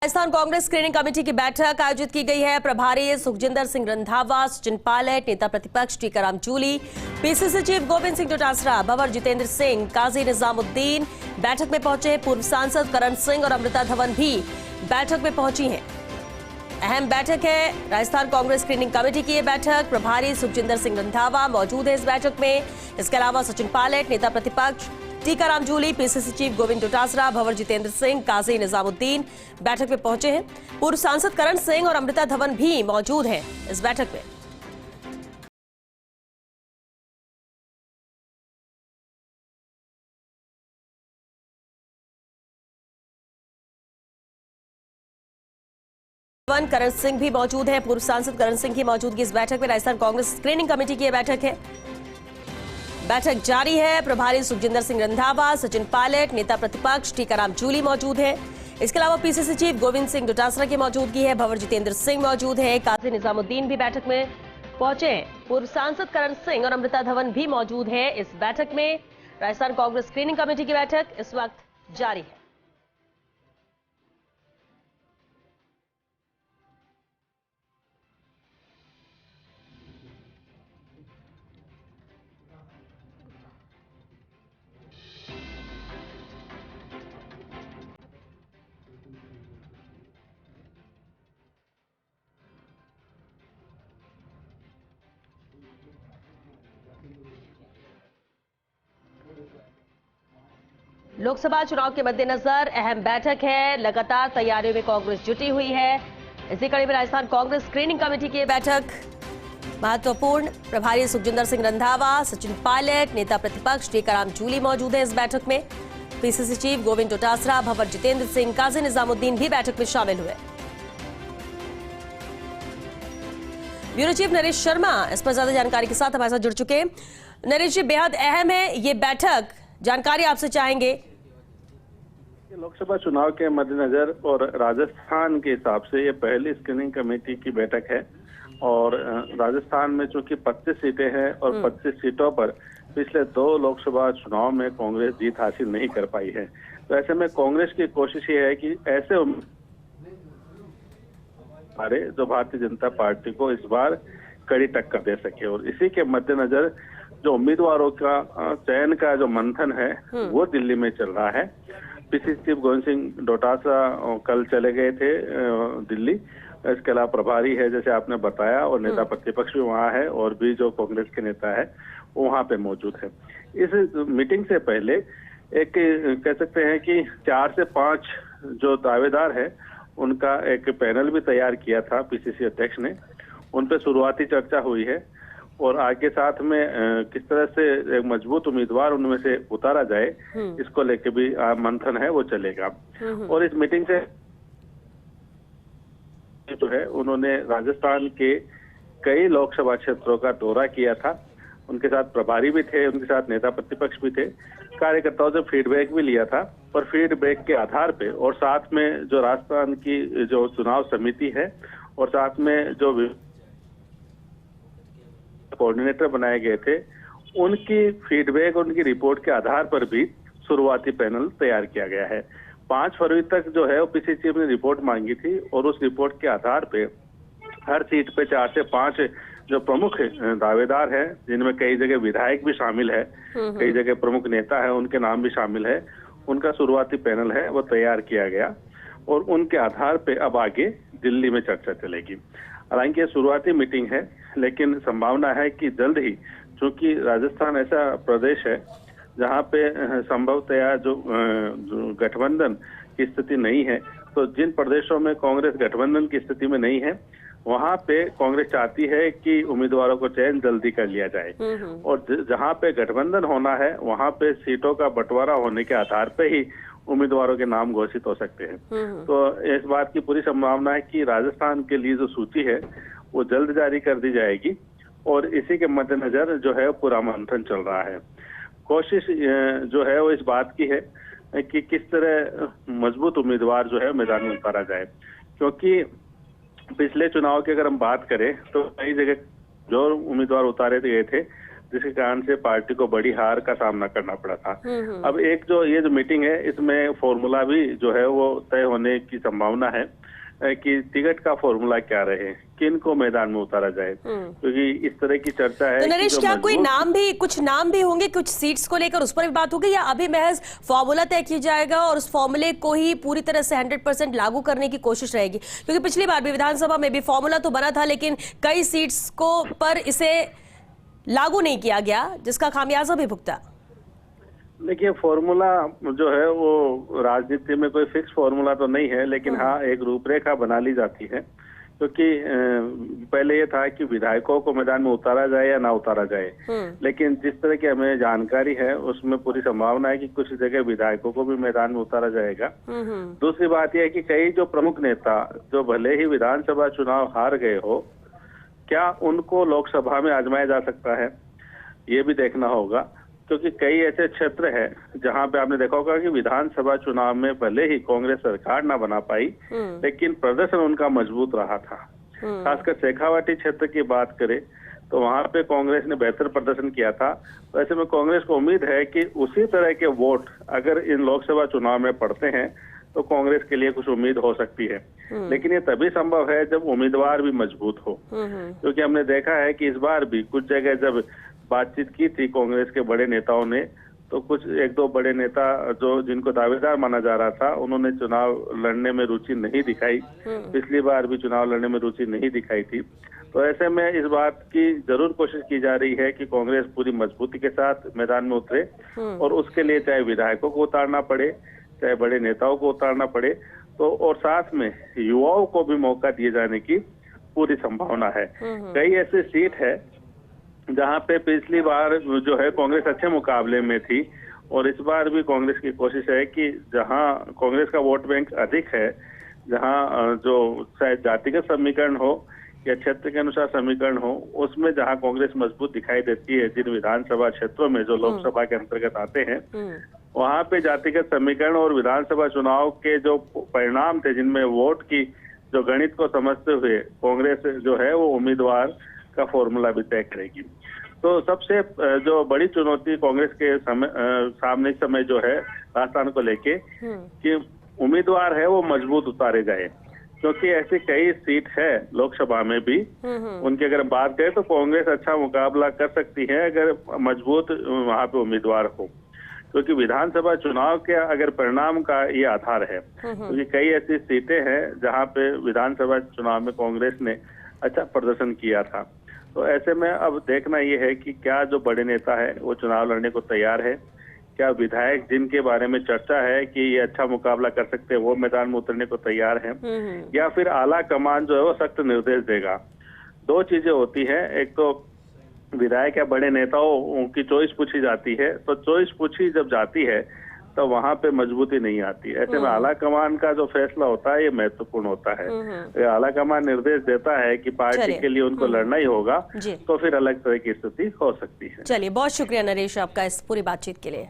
Rajasthan Congress screening committee की बैठक आयोजित की गई है। प्रभारी सुखजिंदर सिंह रंधावा, सचिन पायलट, नेता प्रतिपक्ष टीकाराम जूली, पीसीसी चीफ गोविंद सिंह डोटासरा, भंवर जितेंद्र सिंह, काजी निजामुद्दीन बैठक में पहुंचे। पूर्व सांसद करण सिंह और अमृता धवन भी बैठक में पहुंची हैं। अहम बैठक है राजस्थान कांग्रेस स्क्रीनिंग कमेटी की। यह बैठक प्रभारी सुखजिंदर सिंह रंधावा मौजूद है इस बैठक में। इसके अलावा सचिन पायलट, नेता प्रतिपक्ष टीकाराम जूली, पीसीसी चीफ गोविंद डोटासरा, भंवर जितेंद्र सिंह, काजी निजामुद्दीन बैठक में पहुंचे हैं। पूर्व सांसद करण सिंह और अमृता धवन भी मौजूद हैं इस बैठक में। करण सिंह भी मौजूद है। पूर्व सांसद करण सिंह की मौजूदगी इस बैठक में। राजस्थान कांग्रेस स्क्रीनिंग कमेटी की यह बैठक है। बैठक जारी है। प्रभारी सुखजिंदर सिंह रंधावा, सचिन पायलट, नेता प्रतिपक्ष टीकाराम जूली मौजूद है। इसके अलावा पीसीसी चीफ गोविंद सिंह डोटासरा की मौजूदगी है। भंवर जितेंद्र सिंह मौजूद है। काजी निजामुद्दीन भी बैठक में पहुंचे हैं। पूर्व सांसद करण सिंह और अमृता धवन भी मौजूद है इस बैठक में। राजस्थान कांग्रेस स्क्रीनिंग कमेटी की बैठक इस वक्त जारी है। लोकसभा चुनाव के मद्देनजर अहम बैठक है। लगातार तैयारियों में कांग्रेस जुटी हुई है। इसी कड़ी में राजस्थान कांग्रेस स्क्रीनिंग कमेटी की बैठक महत्वपूर्ण। प्रभारी सुखजिंदर सिंह रंधावा, सचिन पायलट, नेता प्रतिपक्ष टीकाराम जूली मौजूद है इस बैठक में। पीसीसी चीफ गोविंद डोटासरा, भंवर जितेंद्र सिंह, काजी निजामुद्दीन भी बैठक में शामिल हुए। ब्यूरो चीफ नरेश शर्मा इस पर ज्यादा जानकारी के साथ हमारे साथ जुड़ चुके हैं। नरेश जी, बेहद अहम है ये बैठक, जानकारी आपसे चाहेंगे। लोकसभा चुनाव के मद्देनजर और राजस्थान के हिसाब से ये पहली स्क्रीनिंग कमेटी की बैठक है। और राजस्थान में चूंकि 25 सीटें हैं और 25 सीटों पर पिछले 2 लोकसभा चुनाव में कांग्रेस जीत हासिल नहीं कर पाई है। तो ऐसे में कांग्रेस की कोशिश ये है कि ऐसे हमारे जो भारतीय जनता पार्टी को इस बार कड़ी टक्कर दे सके। और इसी के मद्देनजर जो उम्मीदवारों का चयन का जो मंथन है वो दिल्ली में चल रहा है। पीसीसी चीफ गोविंद सिंह डोटासरा कल चले गए थे दिल्ली। इसके अलावा प्रभारी है जैसे आपने बताया, और नेता प्रतिपक्ष भी वहाँ है, और भी जो कांग्रेस के नेता है वो वहाँ पे मौजूद है। इस मीटिंग से पहले एक कह सकते हैं कि 4 से 5 जो दावेदार है उनका एक पैनल भी तैयार किया था पीसीसी अध्यक्ष ने। उन पे शुरुआती चर्चा हुई है और आगे साथ में किस तरह से एक मजबूत उम्मीदवार उनमें से उतारा जाए इसको लेके भी मंथन है वो चलेगा। और इस मीटिंग से जो है उन्होंने राजस्थान के कई लोकसभा क्षेत्रों का दौरा किया था। उनके साथ प्रभारी भी थे, उनके साथ नेता प्रतिपक्ष भी थे। कार्यकर्ताओं से फीडबैक भी लिया था, पर फीडबैक के आधार पे और साथ में जो राजस्थान की जो चुनाव समिति है और साथ में जो कोऑर्डिनेटर बनाए गए थे उनकी फीडबैक, उनकी रिपोर्ट के आधार पर भी शुरुआती पैनल तैयार किया गया है। 5 फरवरी तक जो है वो पीसीसी चीफ ने रिपोर्ट मांगी थी और उस रिपोर्ट के आधार पे हर सीट पे 4 से 5 जो प्रमुख दावेदार हैं, जिनमें कई जगह विधायक भी शामिल है, कई जगह प्रमुख नेता है उनके नाम भी शामिल है, उनका शुरुआती पैनल है वो तैयार किया गया। और उनके आधार पे अब आगे दिल्ली में चर्चा चलेगी। हालांकि ये शुरुआती मीटिंग है, लेकिन संभावना है कि जल्द ही, चूंकि राजस्थान ऐसा प्रदेश है जहां पे संभवतया जो गठबंधन की स्थिति नहीं है, तो जिन प्रदेशों में कांग्रेस गठबंधन की स्थिति में नहीं है वहां पे कांग्रेस चाहती है कि उम्मीदवारों को चयन जल्दी कर लिया जाए। और जहां पे गठबंधन होना है वहां पे सीटों का बंटवारा होने के आधार पे ही उम्मीदवारों के नाम घोषित हो सकते हैं। तो इस बात की पूरी संभावना है कि राजस्थान के लिए जो सूची है वो जल्द जारी कर दी जाएगी। और इसी के मद्देनजर जो है पूरा मंथन चल रहा है। कोशिश जो है वो इस बात की है कि किस तरह मजबूत उम्मीदवार जो है मैदान में उतारा जाए। क्योंकि पिछले चुनाव की अगर हम बात करें तो कई जगह जो उम्मीदवार उतारे गए थे जिसके कारण से पार्टी को बड़ी हार का सामना करना पड़ा था। अब एक जो ये जो मीटिंग है, इसमें फॉर्मूला भी जो है वो तय होने की संभावना है कि टिकट का फॉर्मूला क्या रहे, किन को मैदान में उतारा जाए, क्योंकि इस तरह की चर्चा है। तो नरेश, क्या कोई कुछ नाम भी होंगे, कुछ सीट्स को लेकर उस पर भी बात होगी, या अभी महज फॉर्मूला तय किया जाएगा और उस फॉर्मूले को ही पूरी तरह से 100% लागू करने की कोशिश रहेगी? क्योंकि पिछली बार भी विधानसभा में भी फॉर्मूला तो बना था, लेकिन कई सीट्स को पर इसे लागू नहीं किया गया, जिसका खामियाजा भी भुगता। देखिए, फॉर्मूला जो है वो राजनीति में कोई फिक्स फॉर्मूला तो नहीं है, लेकिन हाँ एक रूपरेखा बना ली जाती है। क्योंकि पहले ये था कि विधायकों को मैदान में उतारा जाए या ना उतारा जाए, लेकिन जिस तरह की हमें जानकारी है उसमें पूरी संभावना है कि कुछ जगह विधायकों को भी मैदान में उतारा जाएगा। दूसरी बात यह है कि कई जो प्रमुख नेता जो भले ही विधानसभा चुनाव हार गए हो, क्या उनको लोकसभा में आजमाया जा सकता है, ये भी देखना होगा। क्योंकि कई ऐसे क्षेत्र हैं जहां पे आपने देखा होगा कि विधानसभा चुनाव में भले ही कांग्रेस सरकार ना बना पाई, लेकिन प्रदर्शन उनका मजबूत रहा था। खासकर शेखावाटी क्षेत्र की बात करें तो वहां पे कांग्रेस ने बेहतर प्रदर्शन किया था। तो ऐसे में कांग्रेस को उम्मीद है कि उसी तरह के वोट अगर इन लोकसभा चुनाव में पड़ते हैं तो कांग्रेस के लिए कुछ उम्मीद हो सकती है। लेकिन ये तभी संभव है जब उम्मीदवार भी मजबूत हो, क्योंकि हमने देखा है कि इस बार भी कुछ जगह जब बातचीत की थी कांग्रेस के बड़े नेताओं ने, तो कुछ एक दो बड़े नेता जो जिनको दावेदार माना जा रहा था, उन्होंने चुनाव लड़ने में रुचि नहीं दिखाई। पिछली बार भी चुनाव लड़ने में रुचि नहीं दिखाई थी। तो ऐसे में इस बात की जरूर कोशिश की जा रही है कि कांग्रेस पूरी मजबूती के साथ मैदान में उतरे, और उसके लिए चाहे विधायकों को उतारना पड़े, चाहे बड़े नेताओं को उतारना पड़े, तो और साथ में युवाओं को भी मौका दिए जाने की पूरी संभावना है। कई ऐसी सीट है जहां पे पिछली बार जो है कांग्रेस अच्छे मुकाबले में थी, और इस बार भी कांग्रेस की कोशिश है कि जहां कांग्रेस का वोट बैंक अधिक है, जहां जो चाहे जातिगत समीकरण हो या क्षेत्र के अनुसार समीकरण हो, उसमें जहां कांग्रेस मजबूत दिखाई देती है, जिन विधानसभा क्षेत्रों में जो लोकसभा के अंतर्गत आते हैं, वहां पे जातिगत समीकरण और विधानसभा चुनाव के जो परिणाम थे, जिनमें वोट की जो गणित को समझते हुए कांग्रेस जो है वो उम्मीदवार का फॉर्मूला भी तय करेगी। तो सबसे जो बड़ी चुनौती कांग्रेस के सामने इस समय जो है राजस्थान को लेके, कि उम्मीदवार है वो मजबूत उतारे जाए, क्योंकि ऐसी कई सीट है लोकसभा में भी, उनकी अगर बात करें तो कांग्रेस अच्छा मुकाबला कर सकती है अगर मजबूत वहां पे उम्मीदवार हो। क्योंकि विधानसभा चुनाव के अगर परिणाम का ये आधार है, क्योंकि कई ऐसी सीटें हैं जहां पे विधानसभा चुनाव में कांग्रेस ने अच्छा प्रदर्शन किया था। तो ऐसे में अब देखना ये है कि क्या जो बड़े नेता है वो चुनाव लड़ने को तैयार है, क्या विधायक जिनके बारे में चर्चा है कि ये अच्छा मुकाबला कर सकते हैं वो मैदान में उतरने को तैयार है, या फिर आला कमान जो है वो सख्त निर्देश देगा। दो चीजें होती हैं, एक तो विधायक या बड़े नेताओं की चॉइस पूछी जाती है, तो चॉइस पूछी जब जाती है तो वहां पे मजबूती नहीं आती। ऐसे में आला कमान का जो फैसला होता है ये महत्वपूर्ण होता है। आला कमान निर्देश देता है कि पार्टी के लिए उनको लड़ना ही होगा, तो फिर अलग तरह की स्थिति हो सकती है। चलिए, बहुत शुक्रिया नरेश आपका इस पूरी बातचीत के लिए।